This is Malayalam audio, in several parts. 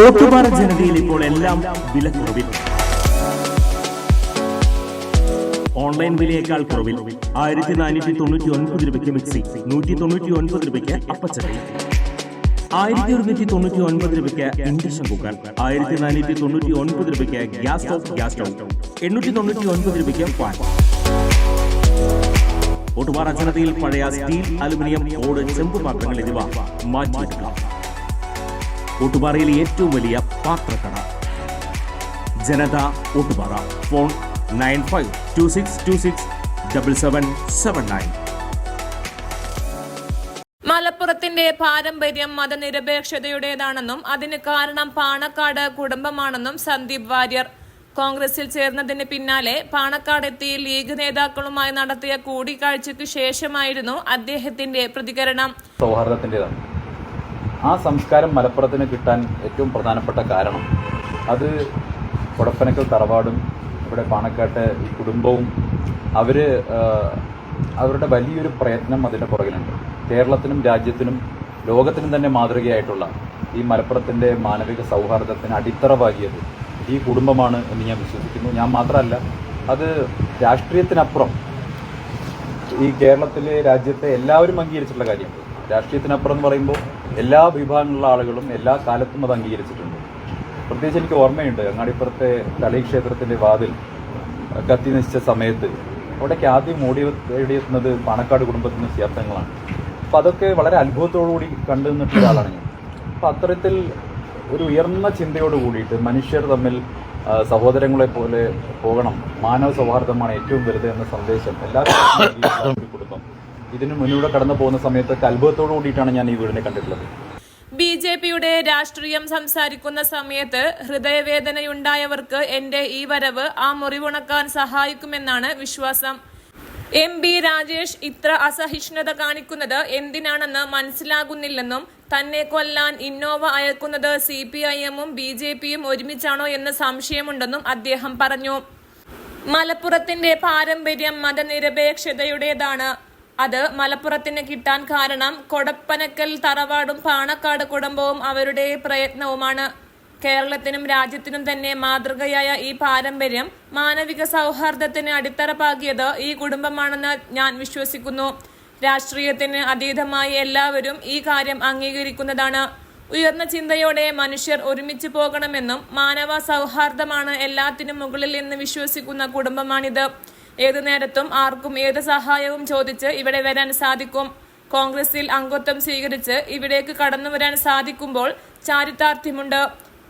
ഓട്ടുപാറ ജനതയിൽ ഇപ്പോൾ എല്ലാം വിലക്കുറവിൽ. ഓൺലൈൻ വിലയേക്കാൾ കുറവിൽ 1499 രൂപയ്ക്ക് മിക്സി, 199 രൂപയ്ക്ക് അപ്പച്ചട്ടി, 1199 രൂപയ്ക്ക് ഇൻഡക്ഷൻ കുക്കർ, 1499 രൂപയ്ക്ക് ഗ്യാസ് സ്റ്റൗ, 899 രൂപയ്ക്ക് ഫാൻ. ഓട്ടുപാറ ജനതയിൽ പഴയ സ്റ്റീൽ, അലുമിനിയം, ഓട്, ചെമ്പ് പാത്രങ്ങൾ എന്നിവ മാറ്റിയെടുക്കാം. ഓട്ടുപാറയിലെ ഏറ്റവും വലിയ പാത്രക്കട ജനത ഓട്ടുപാറ. ഫോൺ 9526267779. മലപ്പുറത്തിന്റെ പാരമ്പര്യം മതനിരപേക്ഷതയുടേതാണെന്നും അതിന് കാരണം പാണക്കാട് കുടുംബമാണെന്നും സന്ദീപ് വാര്യർ. കോൺഗ്രസിൽ ചേർന്നതിന് പിന്നാലെ പാണക്കാടെത്തി ലീഗ് നേതാക്കളുമായി നടത്തിയ കൂടിക്കാഴ്ചയ്ക്ക് ശേഷമായിരുന്നു അദ്ദേഹത്തിന്റെ പ്രതികരണം. സൗഹാർദ്ദത്തിൻ്റെതാണ് ആ സംസ്കാരം മലപ്പുറത്തിന് കിട്ടാൻ ഏറ്റവും പ്രധാനപ്പെട്ട കാരണം അത് കൊടപ്പനക്കൽ തറവാടും ഇവിടെ പാണക്കാട്ടെ ഈ കുടുംബവും അവരുടെ വലിയൊരു പ്രയത്നം അതിൻ്റെ പുറകിലുണ്ട്. കേരളത്തിനും രാജ്യത്തിനും ലോകത്തിനും തന്നെ മാതൃകയായിട്ടുള്ള ഈ മലപ്പുറത്തിൻ്റെ മാനവിക സൗഹാർദ്ദത്തിന് അടിത്തറ പാകിയത് ഈ കുടുംബമാണ് എന്ന് ഞാൻ വിശ്വസിക്കുന്നു. ഞാൻ മാത്രമല്ല, അത് രാഷ്ട്രീയത്തിനപ്പുറം ഈ കേരളത്തിലെ രാജ്യത്തെ എല്ലാവരും അംഗീകരിച്ചിട്ടുള്ള കാര്യമാണ്. രാഷ്ട്രീയത്തിനപ്പുറം എന്ന് പറയുമ്പോൾ എല്ലാ വിഭാഗങ്ങളിലുള്ള ആളുകളും എല്ലാ കാലത്തും അത് അംഗീകരിച്ചിട്ടുണ്ട്. പ്രത്യേകിച്ച് എനിക്ക് ഓർമ്മയുണ്ട്, അങ്ങാടിപ്പുറത്തെ തളി ക്ഷേത്രത്തിൻ്റെ വാതിൽ കത്തി നശിച്ച സമയത്ത് അവിടേക്ക് ആദ്യം ഓടിയെത്തുന്നത് പാണക്കാട് കുടുംബത്തിൻ്റെ സിയാർത്ഥങ്ങളാണ്. അപ്പോൾ അതൊക്കെ വളരെ അത്ഭുതത്തോടുകൂടി കണ്ടു നിന്നിട്ടുള്ള ഒരാളാണ് ഞാൻ. അപ്പോൾ അത്തരത്തിൽ ഒരു ഉയർന്ന ചിന്തയോട് കൂടിയിട്ട് മനുഷ്യർ തമ്മിൽ സഹോദരങ്ങളെ പോലെ പോകണം, മാനവ സൗഹാർദ്ദമാണ് ഏറ്റവും വലുത് എന്ന സന്ദേശം എല്ലാവരും ഒരു കുടുംബം ഇതിന് മുന്നിലൂടെ കടന്നു പോകുന്ന സമയത്തൊക്കെ അത്ഭുതത്തോടു കൂടിയിട്ടാണ് ഞാൻ ഈ വീടിനെ കണ്ടിട്ടുള്ളത്. ബിജെപിയുടെ രാഷ്ട്രീയം സംസാരിക്കുന്ന സമയത്ത് ഹൃദയവേദനയുണ്ടായവർക്ക് എന്റെ ഈ വരവ് ആ മുറിവുണക്കാൻ സഹായിക്കുമെന്നാണ് വിശ്വാസം. MP രാജേഷ് ഇത്ര അസഹിഷ്ണുത കാണിക്കുന്നത് എന്തിനാണെന്ന് മനസ്സിലാകുന്നില്ലെന്നും തന്നെ കൊല്ലാൻ ഇന്നോവ അയക്കുന്നത് CPIM-ഉം BJP-യും ഒരുമിച്ചാണോ എന്ന് സംശയമുണ്ടെന്നും അദ്ദേഹം പറഞ്ഞു. മലപ്പുറത്തിന്റെ പാരമ്പര്യം മതനിരപേക്ഷതയുടേതാണ്. അത് മലപ്പുറത്തിന് കിട്ടാൻ കാരണം കൊടപ്പനക്കൽ തറവാടും പാണക്കാട് കുടുംബവും അവരുടെ പ്രയത്നവുമാണ്. കേരളത്തിനും രാജ്യത്തിനും തന്നെ മാതൃകയായ ഈ പാരമ്പര്യം മാനവിക സൗഹാർദ്ദത്തിന് അടിത്തറ പാകിയത് ഈ കുടുംബമാണെന്ന് ഞാൻ വിശ്വസിക്കുന്നു. രാഷ്ട്രീയത്തിന് അതീതമായി എല്ലാവരും ഈ കാര്യം അംഗീകരിക്കുന്നതാണ്. ഉയർന്ന ചിന്തയോടെ മനുഷ്യർ ഒരുമിച്ച് പോകണമെന്നും മാനവ സൗഹാർദ്ദമാണ് എല്ലാത്തിനും മുകളിൽ എന്ന് വിശ്വസിക്കുന്ന കുടുംബമാണിത്. ഏതു നേരത്തും ആർക്കും ഏത് സഹായവും ചോദിച്ച് ഇവിടെ വരാൻ സാധിക്കും. കോൺഗ്രസിൽ അംഗത്വം സ്വീകരിച്ച് ഇവിടേക്ക് കടന്നു വരാൻ സാധിക്കുമ്പോൾ ചാരിതാർത്ഥ്യമുണ്ട്.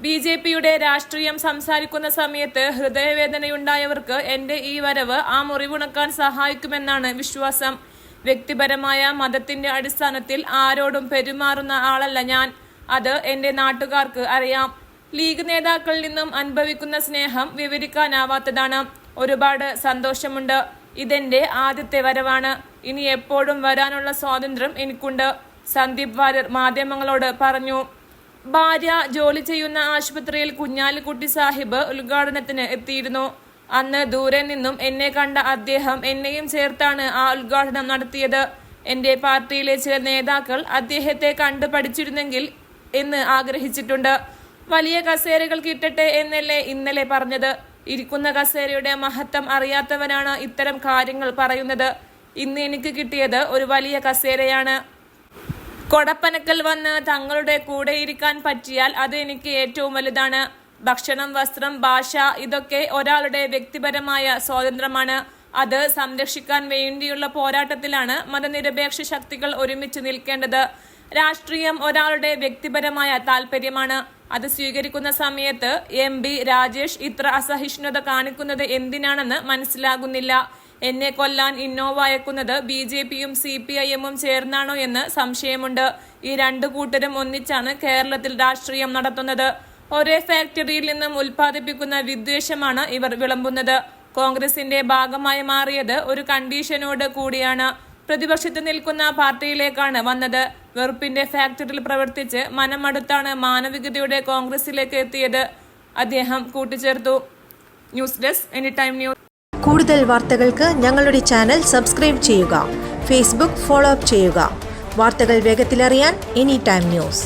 BJP-യുടെ രാഷ്ട്രീയം സംസാരിക്കുന്ന സമയത്ത് ഹൃദയവേദനയുണ്ടായവർക്ക് എന്റെ ഈ വരവ് ആ മുറിവുണക്കാൻ സഹായിക്കുമെന്നാണ് വിശ്വാസം. വ്യക്തിപരമായ മതത്തിന്റെ അടിസ്ഥാനത്തിൽ ആരോടും പെരുമാറുന്ന ആളല്ല ഞാൻ. അത് എന്റെ നാട്ടുകാർക്ക് അറിയാം. ലീഗ് നേതാക്കളിൽ നിന്നും അനുഭവിക്കുന്ന സ്നേഹം വിവരിക്കാനാവാത്തതാണ്. ഒരുപാട് സന്തോഷമുണ്ട്. ഇതെന്റെ ആദ്യത്തെ വരവാണ്. ഇനി എപ്പോഴും വരാനുള്ള സ്വാതന്ത്ര്യം എനിക്കുണ്ട്, സന്ദീപ് വാര്യർ മാധ്യമങ്ങളോട് പറഞ്ഞു. ഭാര്യ ജോലി ചെയ്യുന്ന ആശുപത്രിയിൽ കുഞ്ഞാലിക്കുട്ടി സാഹിബ് ഉദ്ഘാടനത്തിന് എത്തിയിരുന്നു. അന്ന് ദൂരെ നിന്നും എന്നെ കണ്ട അദ്ദേഹം എന്നെയും ചേർത്താണ് ആ ഉദ്ഘാടനം നടത്തിയത്. എന്റെ പാർട്ടിയിലെ ചില നേതാക്കൾ അദ്ദേഹത്തെ കണ്ടു പഠിച്ചിരുന്നെങ്കിൽ എന്ന് ആഗ്രഹിച്ചിട്ടുണ്ട്. വലിയ കസേരകൾ കിട്ടട്ടെ എന്നല്ലേ ഇന്നലെ പറഞ്ഞത്. ഇരിക്കുന്ന കസേരയുടെ മഹത്വം അറിയാത്തവനാണ് ഇത്തരം കാര്യങ്ങൾ പറയുന്നത്. ഇന്ന് എനിക്ക് കിട്ടിയത് ഒരു വലിയ കസേരയാണ്. കൊടപ്പനക്കൽ വന്ന് തങ്ങളുടെ കൂടെ ഇരിക്കാൻ പറ്റിയാൽ അത് എനിക്ക് ഏറ്റവും വലുതാണ്. ഭക്ഷണം, വസ്ത്രം, ഭാഷ ഇതൊക്കെ ഒരാളുടെ വ്യക്തിപരമായ സ്വാതന്ത്ര്യമാണ്. അത് സംരക്ഷിക്കാൻ വേണ്ടിയുള്ള പോരാട്ടത്തിലാണ് മതനിരപേക്ഷ ശക്തികൾ ഒരുമിച്ച് നിൽക്കേണ്ടത്. രാഷ്ട്രീയം ഒരാളുടെ വ്യക്തിപരമായ താല്പര്യമാണ്. അത് സ്വീകരിക്കുന്ന സമയത്ത് MP രാജേഷ് ഇത്ര അസഹിഷ്ണുത കാണിക്കുന്നത് എന്തിനാണെന്ന് മനസ്സിലാകുന്നില്ല. എന്നെ കൊല്ലാൻ ഇന്നോവ അയക്കുന്നത് BJP-യും CPIM-ഉം ചേർന്നാണോ എന്ന് സംശയമുണ്ട്. ഈ രണ്ടു കൂട്ടരും ഒന്നിച്ചാണ് കേരളത്തിൽ രാഷ്ട്രീയം നടത്തുന്നത്. ഒരേ ഫാക്ടറിയിൽ നിന്നും ഉൽപ്പാദിപ്പിക്കുന്ന വിദ്വേഷമാണ് ഇവർ വിളമ്പുന്നത്. കോൺഗ്രസിന്റെ ഭാഗമായി മാറിയത് ഒരു കണ്ടീഷനോട് കൂടിയാണ്. പ്രതിപക്ഷത്ത് നിൽക്കുന്ന പാർട്ടിയിലേക്കാണ് വന്നത്. വെറുപ്പിന്റെ ഫാക്ടറിയിൽ പ്രവർത്തിച്ച് മനമടുത്താണ് മാനവികതയുടെ കോൺഗ്രസിലേക്ക് എത്തിയത്, അദ്ദേഹം കൂട്ടിച്ചേർത്തു. News desk anytime news. കൂടുതൽ വാർത്തകൾക്ക് ഞങ്ങളുടെ ചാനൽ സബ്സ്ക്രൈബ് ചെയ്യുക. ഫേസ്ബുക്ക് ഫോളോ അപ്പ് ചെയ്യുക. വാർത്തകൾ വേഗത്തിലറിയാൻ എനിടൈം ന്യൂസ്.